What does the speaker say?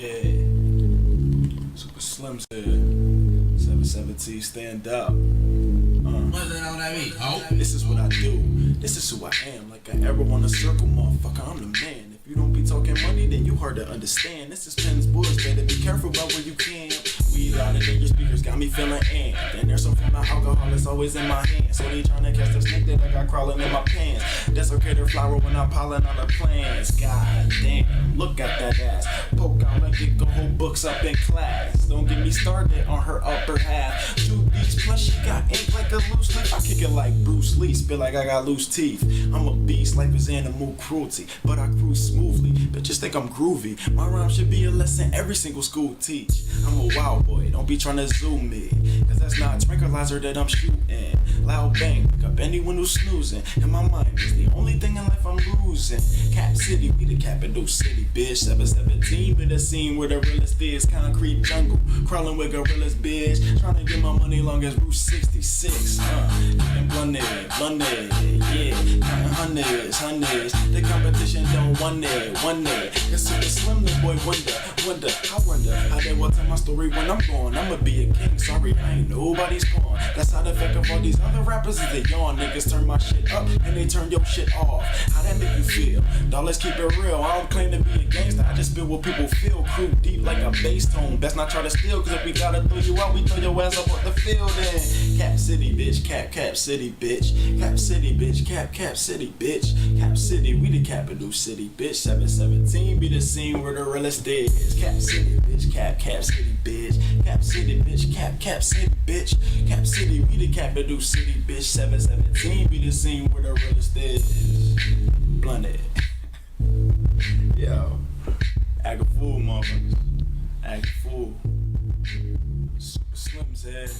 Yeah, Super Slim's here. 717, stand up. What's that on that beat? Oh. This is what I do. This is who I am. Like I ever wanna circle, motherfucker, I'm the man. If you don't be talking money, then you hard to understand. This is Penn's Bush, better be careful about where you can. Weed louder than your speakers got me feeling in. Then there's some form of alcohol that's always in my hand. So they tryna catch the snake that I got crawling in my pants. Desecrated flower when I'm piling on the plans. God damn, look at that ass. Poke out like it go whole books up in class. Don't get me started on her upper half. 2 beats plus she got ink like a loose leaf. I kick it like Bruce Lee, spit like I got loose teeth. I'm a beast, life is animal cruelty, but I cruise smoothly. Bitches think I'm groovy. My rhyme should be a lesson every single school teach. I'm a wild boy, don't be trying to zoom me, cause that's not tranquilizer that I'm shooting. Loud bang, pick up anyone who's snoozing. And my mind is the only thing in life I'm losing. Cap City, we the capital city, bitch. 717 be the scene where the realest is. Concrete jungle, crawling with gorillas, bitch. Trying to get my money long as Route 66. And blunted, yeah. Counting hundreds. The competition don't want it. Cause Super Slim, the boy I wonder how they will tell my story when I'm gone. I'ma be a king, sorry, I ain't nobody's pawn. That's how the effect of all these other rappers is they yawn. Niggas turn my shit up and they turn your shit off. How that make you feel? Dawg, let's keep it real. I don't claim to be a gangster, I just feel what people feel. Crew deep like a bass tone. Best not try to steal, cause if we gotta throw you out, we throw your ass up on the field. And Cap City, bitch, Cap City, bitch. Cap City, bitch, Cap City, bitch. Cap City, we the capital city, bitch. 717 be the scene where the realest is. Cap City, bitch, Cap City, bitch. Cap City, bitch, Cap City, bitch. Cap City, we the capital city, bitch. 717 be the scene where the realest is. Blunted. Yo, act a fool, motherfuckers. Act a fool. Super Slim's head.